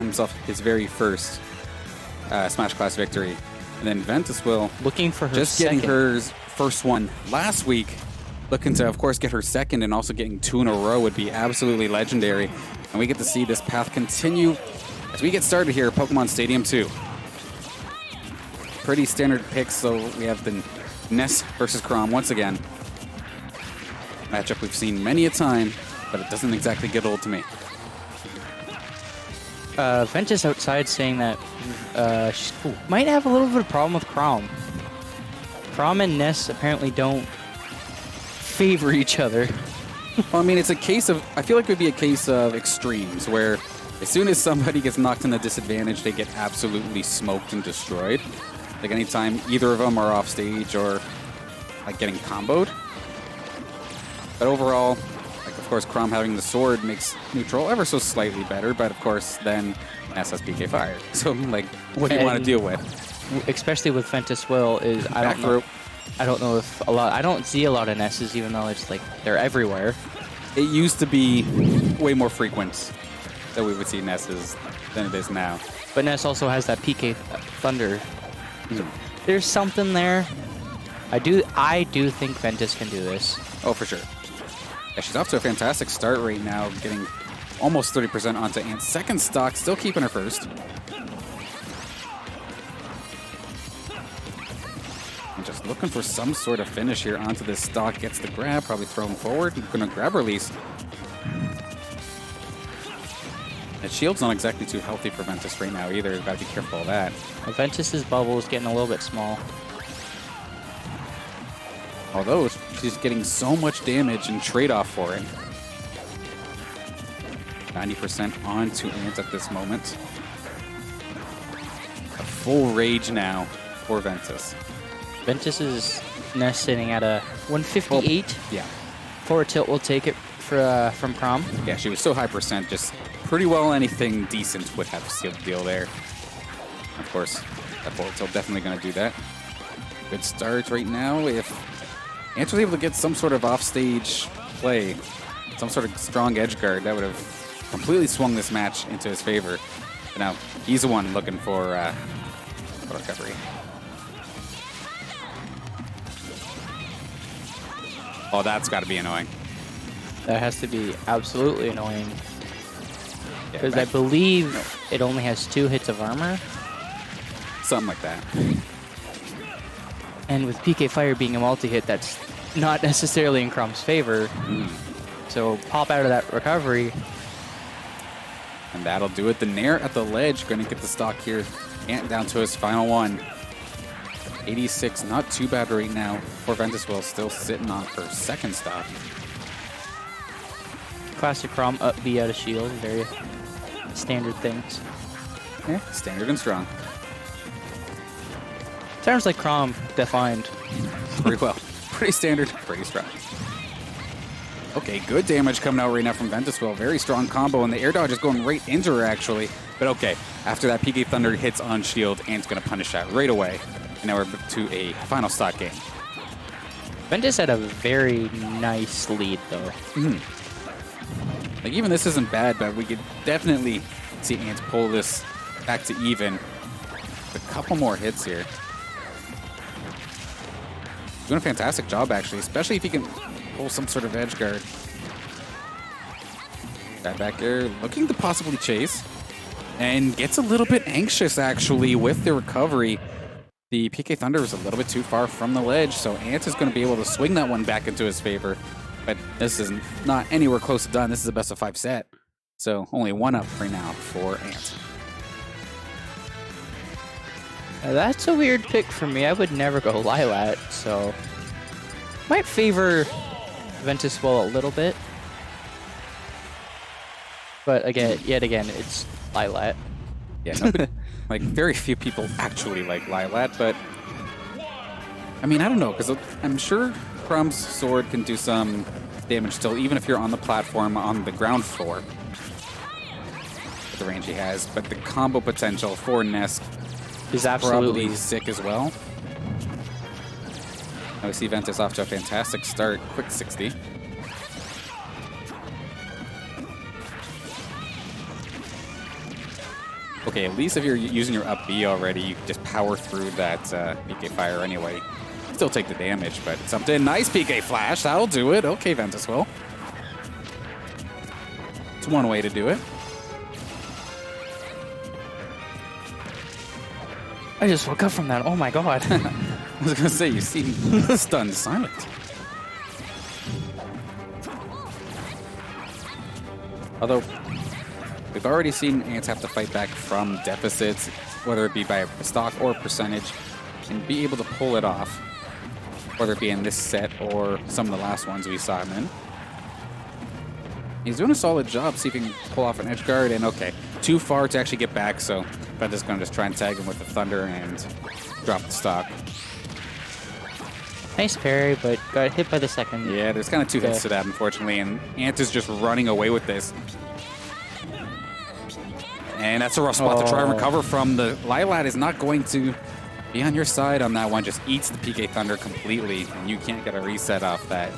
himself his very first Smash Class victory. And then Ventuswill looking for her just second. getting her first one last week. Looking to, of course, get her second, and also getting 2 in a row would be absolutely legendary. And we get to see this path continue as we get started here at Pokemon Stadium 2. Pretty standard picks, so we have the Ness versus Chrom once again. Matchup we've seen many a time, but it doesn't exactly get old to me. Ventus outside saying that she might have a little bit of problem with Chrom. Chrom and Ness apparently don't favor each other. Well, I mean, it's a case of, I feel like it would be a case of extremes, where as soon as somebody gets knocked in a disadvantage, they get absolutely smoked and destroyed. Like anytime either of them are off stage or like getting comboed. But overall, like of course, Chrom having the sword makes neutral ever so slightly better, but of course then Ness has PK Fire. So like, what do you want to deal with? Especially with Ventuswill is I don't know if I don't see a lot of Nesses, even though it's like they're everywhere. It used to be way more frequent that we would see Nesses than it is now. But Ness also has that PK Thunder. So there's something there. I do think Ventus can do this. Oh, for sure. Yeah, she's off to a fantastic start right now, getting almost 30% onto Ant's second stock, still keeping her first. And just looking for some sort of finish here onto this stock. Gets the grab, probably thrown forward. Gonna grab release. And shield's not exactly too healthy for Ventus right now either. Gotta be careful of that. Ventus's bubble is getting a little bit small. Although she's getting so much damage and trade-off for it. 90% on to Ant at this moment. A full rage now for Ventus. Ventus's Ness sitting at a 158. Yeah. Forward tilt will take it from Chrom. Yeah, she was so high percent, just pretty well anything decent would have sealed the deal there. Of course, that forward tilt definitely going to do that. Good start right now. If Ant was able to get some sort of offstage play, some sort of strong edge guard, that would have completely swung this match into his favor. But now he's the one looking for recovery. Oh, that's got to be annoying. That has to be absolutely annoying. Yeah, because I believe it only has 2 hits of armor. Something like that. And with PK Fire being a multi-hit, that's not necessarily in Chrom's favor. So pop out of that recovery. And that'll do it. The Nair at the ledge, going to get the stock here. Ant down to his final one. 86, not too bad right now. For Ventuswill, still sitting on her second stock. Classic Chrom up B out of shield, very standard things. Yeah, standard and strong. Sounds like Chrom defined. Pretty well. Pretty standard, pretty strong. Okay, good damage coming out right now from Ventuswill. Very strong combo, and the air dodge is going right into her, actually. But okay, after that PK Thunder hits on shield, Ant's going to punish that right away. And now we're to a final stock game. Ventus had a very nice lead, though. Like, even this isn't bad, but we could definitely see Ant pull this back to even. A couple more hits here. Doing a fantastic job, actually, especially if he can pull some sort of edge guard. That back air looking to possibly chase. And gets a little bit anxious, actually, with the recovery. The PK Thunder was a little bit too far from the ledge, so Ant is going to be able to swing that one back into his favor. But this is not anywhere close to done. This is a best of 5 set. So only 1 up right now for Ant. That's a weird pick for me. I would never go Lilat, so might favor Ventuswill a little bit. But again, yet again, it's Lilat. Yeah, nobody, like very few people actually like Lilat, but I mean, I don't know, because I'm sure Chrom's sword can do some damage still, even if you're on the platform on the ground floor. With the range he has, but the combo potential for Ness is absolutely probably sick as well. Now we see Ventus off to a fantastic start, quick 60. Okay, at least if you're using your up B already, you can just power through that PK fire anyway. Still take the damage, but something nice PK flash. That'll do it. Okay, Ventuswill. It's one way to do it. I just woke up from that. Oh my god. I was gonna say, you seem stunned silent. Although, we've already seen Ants have to fight back from deficits, whether it be by a stock or percentage, and be able to pull it off, whether it be in this set or some of the last ones we saw him in. He's doing a solid job, see if he can pull off an edge guard, and okay, too far to actually get back, so Ventus going to just try and tag him with the Thunder and drop the stock. Nice parry, but got hit by the second. Yeah, there's kind of two hits to that, unfortunately, and Ant is just running away with this. And that's a rough spot to try and recover from. The Lylat is not going to be on your side on that one, just eats the PK Thunder completely, and you can't get a reset off that.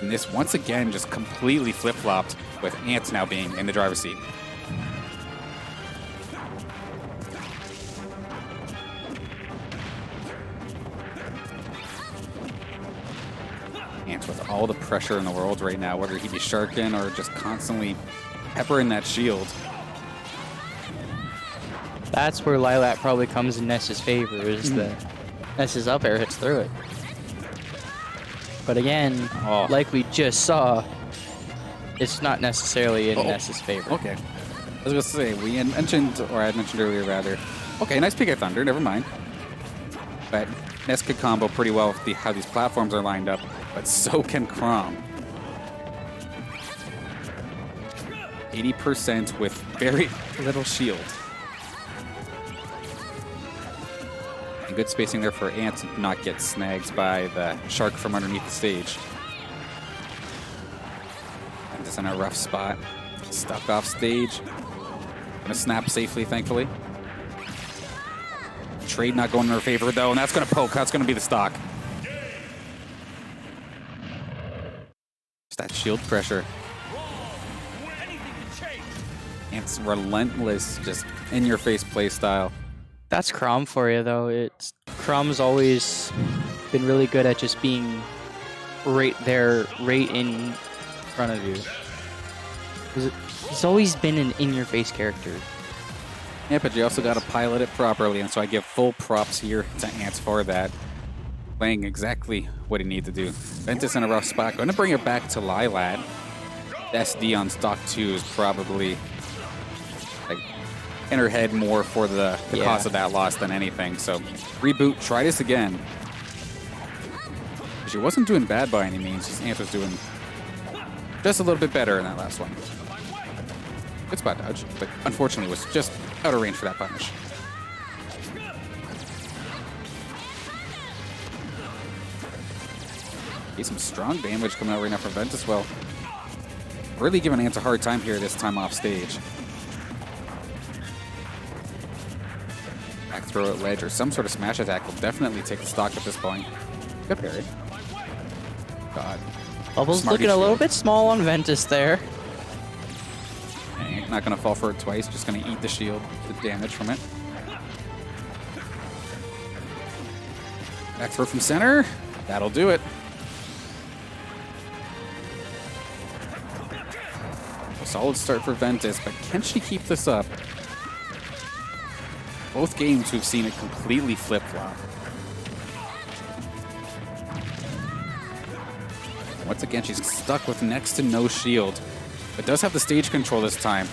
And this, once again, just completely flip-flopped, with Ant now being in the driver's seat. Ant with all the pressure in the world right now, whether he be Sharkin or just constantly peppering that shield. That's where Lylat probably comes in Ness's favor, is that Ness's up air hits through it. But again, like we just saw, it's not necessarily in Ness's favor. Okay. I was going to say, we had mentioned, or I had mentioned earlier rather, okay, nice PK Thunder, never mind. But Ness could combo pretty well with how these platforms are lined up, but so can Chrom. 80% with very little shield. And good spacing there for Ant to not get snagged by the Shark from underneath the stage. And just in a rough spot. Stuck off stage. Gonna snap safely, thankfully. Trade not going in her favor, though, and that's gonna poke. That's gonna be the stock. Just that shield pressure. Ant's relentless, just in-your-face play style. That's Chrom for you, though. Chrom's always been really good at just being right there, right in front of you. He's always been an in-your-face character. Yeah, but you also got to pilot it properly, and so I give full props here to Ant for that. Playing exactly what he needs to do. Ventus in a rough spot. Going to bring it back to Lylat. SD on stock 2 is probably like in her head more for the cost of that loss than anything. So reboot, try this again. She wasn't doing bad by any means. Just Ant was doing just a little bit better in that last one. Good spot dodge, but unfortunately was just out of range for that punish. Get some strong damage coming out right now from Ventuswill. Really giving Ant a hard time here this time off stage. Back throw at ledge or some sort of smash attack will definitely take the stock at this point. Good parry. God. Bubbles looking a little bit small on Ventus there. Ant not going to fall for it twice, just going to eat the shield, the damage from it. Back throw from center. That'll do it. A solid start for Ventus, but can she keep this up? Both games we've seen it completely flip-flop. Once again, she's stuck with next to no shield, but does have the stage control this time.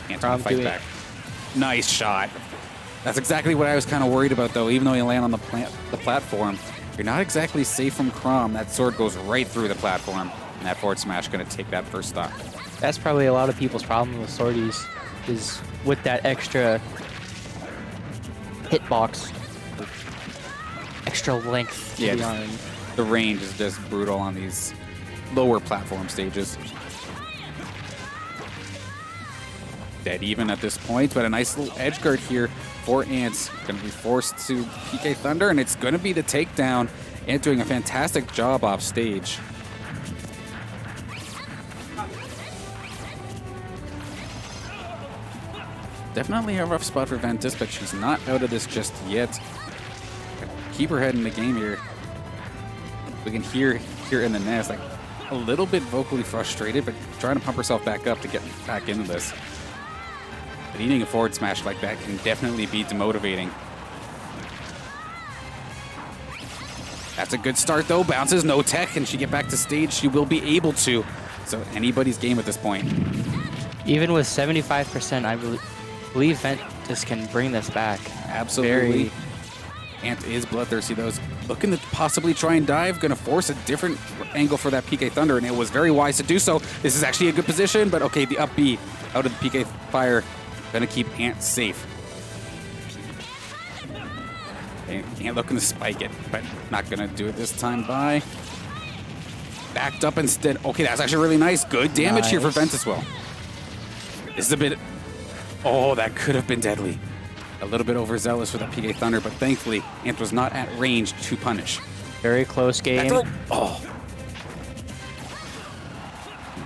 Can't fight back. Nice shot. That's exactly what I was kind of worried about, though. Even though you land on the platform, you're not exactly safe from Chrom. That sword goes right through the platform, and that forward smash going to take that first stock. That's probably a lot of people's problem with swordies, is with that extra hitbox, extra length to the arm. The range is just brutal on these lower platform stages. Dead even at this point, but a nice little edge guard here for Ant. Going to be forced to PK Thunder, and it's going to be the takedown. Ant doing a fantastic job off stage. Definitely a rough spot for Ventus, but she's not out of this just yet. Keep her head in the game here. We can hear here in the Ness, like a little bit vocally frustrated, but trying to pump herself back up to get back into this. But eating a forward smash like that can definitely be demotivating. That's a good start though. Bounces, no tech. Can she get back to stage? She will be able to. So anybody's game at this point. Even with 75%, I believe Ventus can bring this back. Absolutely. Ant is bloodthirsty though. Looking to possibly try and dive. Going to force a different angle for that PK Thunder, and it was very wise to do so. This is actually a good position, but okay, the up B out of the PK Fire. Going to keep Ant safe. Ant looking to spike it, but not going to do it this time by. Backed up instead. Okay, that's actually really nice. Good damage here for Ventuswill. This is a bit... Oh, that could have been deadly. A little bit overzealous for that PK Thunder, but thankfully, Ant was not at range to punish. Very close game. Oh.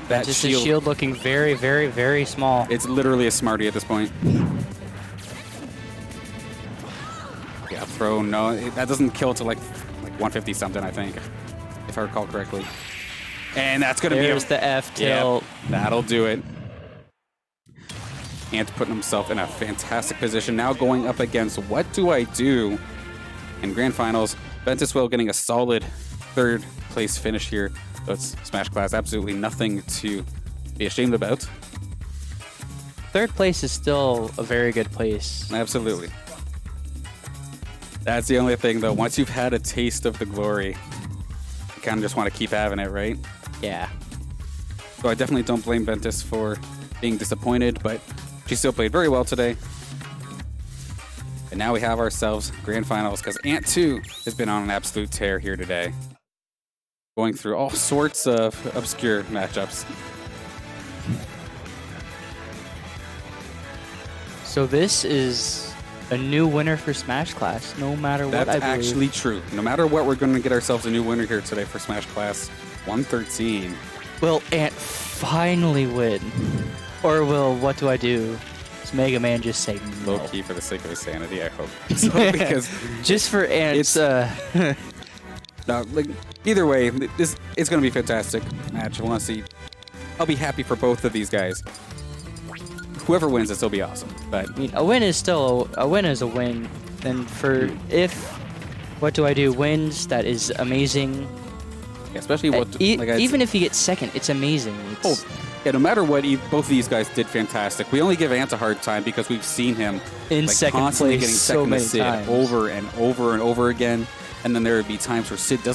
That just a shield looking very, very, very small. It's literally a Smartie at this point. Yeah, throw, no. That doesn't kill till like 150 something, I think, if I recall correctly. And that's going to be... There's the F tilt. Yep, that'll do it. Ant putting himself in a fantastic position. Now going up against What Do I Do in Grand Finals. Ventuswill getting a solid third place finish here. So it's Smash Class, absolutely nothing to be ashamed about. Third place is still a very good place. Absolutely. That's the only thing, though. Once you've had a taste of the glory, you kind of just want to keep having it, right? Yeah. So I definitely don't blame Ventus for being disappointed, but she still played very well today. And now we have ourselves Grand Finals, because Ant 2 has been on an absolute tear here today. Going through all sorts of obscure matchups. So this is a new winner for Smash Class, no matter what, I believe. That's actually true. No matter what, we're going to get ourselves a new winner here today for Smash Class 113. Will Ant finally win? Or will What Do I Do? Does Mega Man just say no? Low key for the sake of his sanity, I hope. So, because just for Ant's... No, like, either way, it's going to be a fantastic match. I want to see... I'll be happy for both of these guys. Whoever wins, it'll be awesome. But I mean, a win is still a win is a win. And for if What Do I Do wins, that is amazing. Yeah, especially what even if he gets second, it's amazing. Yeah, no matter what, both of these guys did fantastic. We only give Ant a hard time because we've seen him in second constantly place getting second to Sid over and over and over again. And then there would be times where Sid doesn't